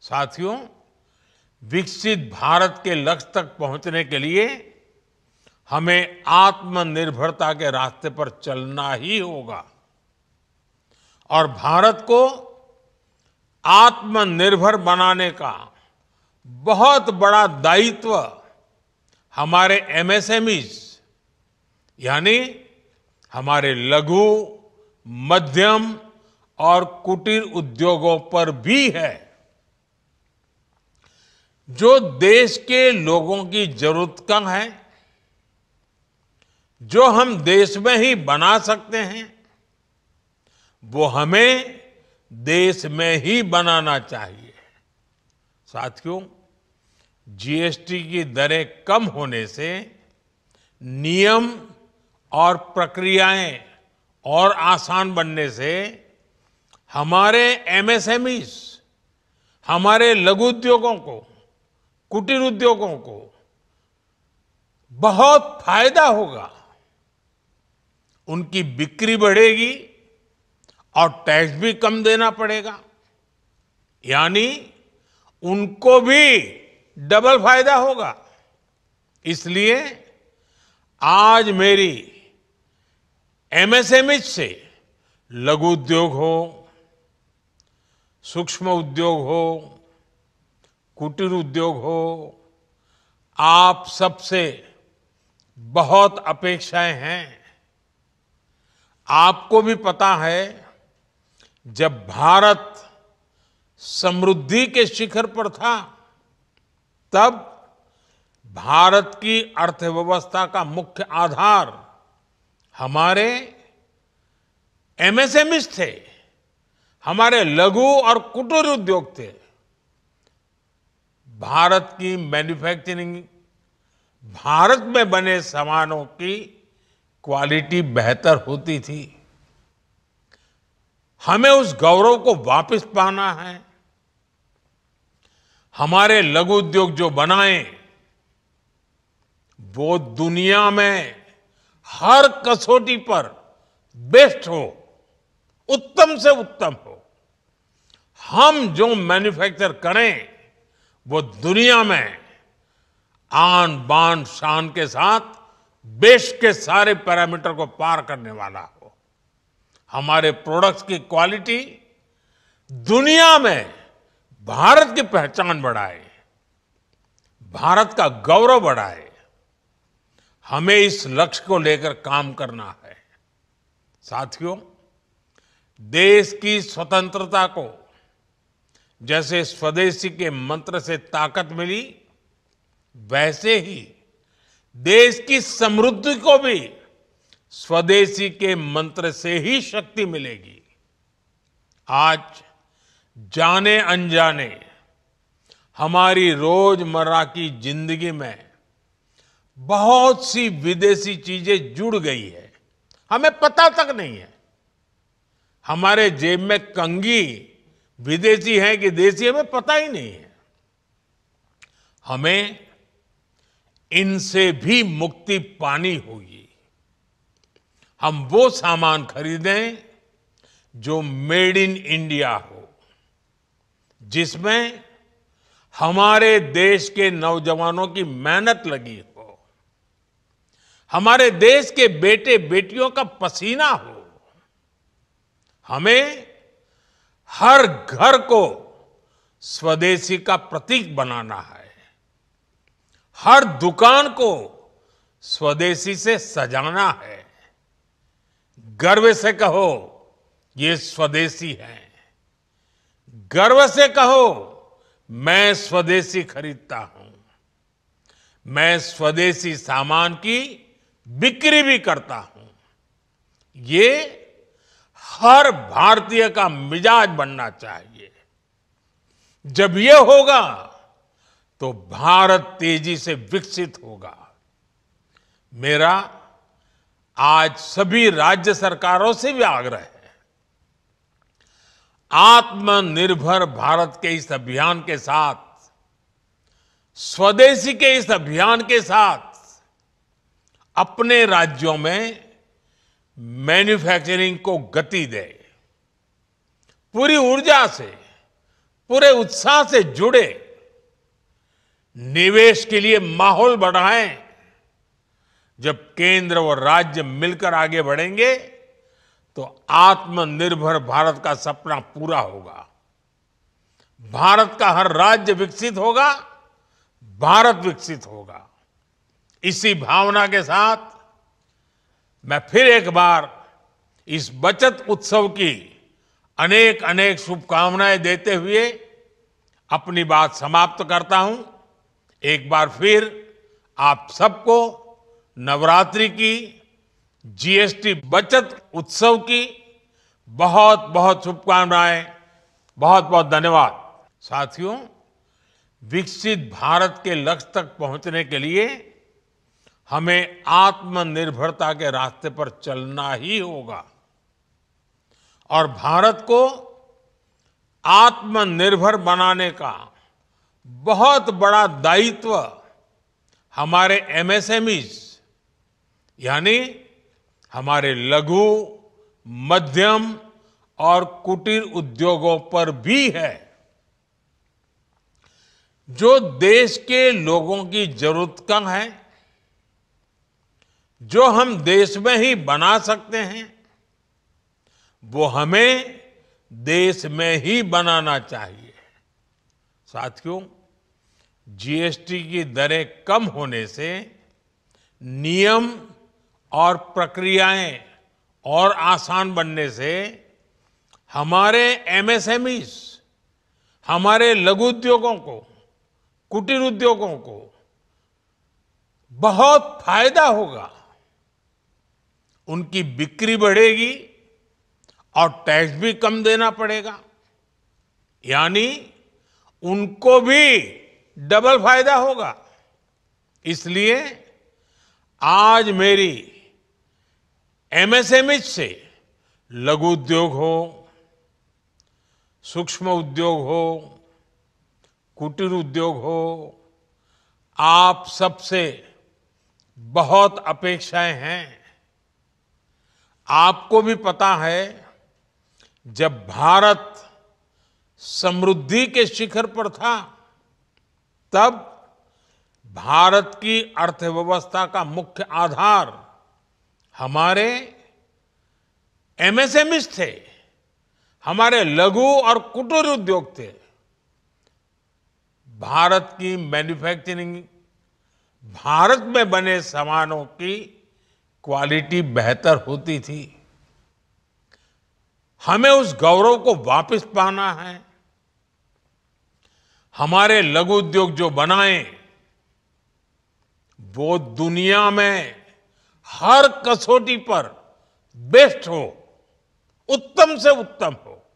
साथियों, विकसित भारत के लक्ष्य तक पहुंचने के लिए हमें आत्मनिर्भरता के रास्ते पर चलना ही होगा और भारत को आत्मनिर्भर बनाने का बहुत बड़ा दायित्व हमारे एमएसएमईज यानी हमारे लघु, मध्यम और कुटीर उद्योगों पर भी है, जो देश के लोगों की जरूरत का है, जो हम देश में ही बना सकते हैं, वो हमें देश में ही बनाना चाहिए। साथियों, जीएसटी की दरें कम होने से नियम और प्रक्रियाएं और आसान बनने से हमारे एमएसएमईज, हमारे लघु उद्योगों को, कुटीर उद्योगों को बहुत फायदा होगा। उनकी बिक्री बढ़ेगी और टैक्स भी कम देना पड़ेगा, यानी उनको भी डबल फायदा होगा। इसलिए आज मेरी एमएसएमई से लघु उद्योग हो, सूक्ष्म उद्योग हो, कुटीर उद्योग हो, आप सबसे बहुत अपेक्षाएं हैं। आपको भी पता है, जब भारत समृद्धि के शिखर पर था, तब भारत की अर्थव्यवस्था का मुख्य आधार हमारे एमएसएमईज थे, हमारे लघु और कुटीर उद्योग थे। भारत की मैन्युफैक्चरिंग, भारत में बने सामानों की क्वालिटी बेहतर होती थी। हमें उस गौरव को वापस पाना है। हमारे लघु उद्योग जो बनाए, वो दुनिया में हर कसौटी पर बेस्ट हो, उत्तम से उत्तम हो। हम जो मैन्युफैक्चर करें, वो दुनिया में आन बान शान के साथ बेस्ट के सारे पैरामीटर को पार करने वाला हो। हमारे प्रोडक्ट्स की क्वालिटी दुनिया में भारत की पहचान बढ़ाए, भारत का गौरव बढ़ाए। हमें इस लक्ष्य को लेकर काम करना है। साथियों, देश की स्वतंत्रता को जैसे स्वदेशी के मंत्र से ताकत मिली, वैसे ही देश की समृद्धि को भी स्वदेशी के मंत्र से ही शक्ति मिलेगी। आज जाने अनजाने हमारी रोजमर्रा की जिंदगी में बहुत सी विदेशी चीजें जुड़ गई है, हमें पता तक नहीं है। हमारे जेब में कंघी विदेशी है कि देसी, हमें पता ही नहीं है। हमें इनसे भी मुक्ति पानी होगी। हम वो सामान खरीदें जो मेड इन इंडिया हो, जिसमें हमारे देश के नौजवानों की मेहनत लगी हो, हमारे देश के बेटे बेटियों का पसीना हो। हमें हर घर को स्वदेशी का प्रतीक बनाना है, हर दुकान को स्वदेशी से सजाना है। गर्व से कहो, ये स्वदेशी है। गर्व से कहो, मैं स्वदेशी खरीदता हूं। मैं स्वदेशी सामान की बिक्री भी करता हूं। ये हर भारतीय का मिजाज बनना चाहिए। जब ये होगा तो भारत तेजी से विकसित होगा। मेरा आज सभी राज्य सरकारों से भी आग्रह है, आत्मनिर्भर भारत के इस अभियान के साथ, स्वदेशी के इस अभियान के साथ अपने राज्यों में मैन्युफैक्चरिंग को गति दे, पूरी ऊर्जा से पूरे उत्साह से जुड़े, निवेश के लिए माहौल बढ़ाएं। जब केंद्र और राज्य मिलकर आगे बढ़ेंगे तो आत्मनिर्भर भारत का सपना पूरा होगा। भारत का हर राज्य विकसित होगा, भारत विकसित होगा। इसी भावना के साथ मैं फिर एक बार इस बचत उत्सव की अनेक अनेक शुभकामनाएं देते हुए अपनी बात समाप्त करता हूं। एक बार फिर आप सबको नवरात्रि की, जीएसटी बचत उत्सव की बहुत बहुत शुभकामनाएं, बहुत बहुत धन्यवाद। साथियों, विकसित भारत के लक्ष्य तक पहुंचने के लिए हमें आत्मनिर्भरता के रास्ते पर चलना ही होगा और भारत को आत्मनिर्भर बनाने का बहुत बड़ा दायित्व हमारे एमएसएमईज यानी हमारे लघु, मध्यम और कुटीर उद्योगों पर भी है, जो देश के लोगों की जरूरत का है, जो हम देश में ही बना सकते हैं, वो हमें देश में ही बनाना चाहिए। साथियों, जीएसटी की दरें कम होने से नियम और प्रक्रियाएं और आसान बनने से हमारे एमएसएमईज, हमारे लघु उद्योगों को, कुटीर उद्योगों को बहुत फायदा होगा। उनकी बिक्री बढ़ेगी और टैक्स भी कम देना पड़ेगा, यानी उनको भी डबल फायदा होगा। इसलिए आज मेरी एमएसएमई से लघु उद्योग हो, सूक्ष्म उद्योग हो, कुटीर उद्योग हो, आप सबसे बहुत अपेक्षाएं हैं। आपको भी पता है, जब भारत समृद्धि के शिखर पर था, तब भारत की अर्थव्यवस्था का मुख्य आधार हमारे एमएसएमईज थे, हमारे लघु और कुटीर उद्योग थे। भारत की मैन्युफैक्चरिंग, भारत में बने सामानों की क्वालिटी बेहतर होती थी। हमें उस गौरव को वापस पाना है। हमारे लघु उद्योग जो बनाए, वो दुनिया में हर कसौटी पर बेस्ट हो, उत्तम से उत्तम हो।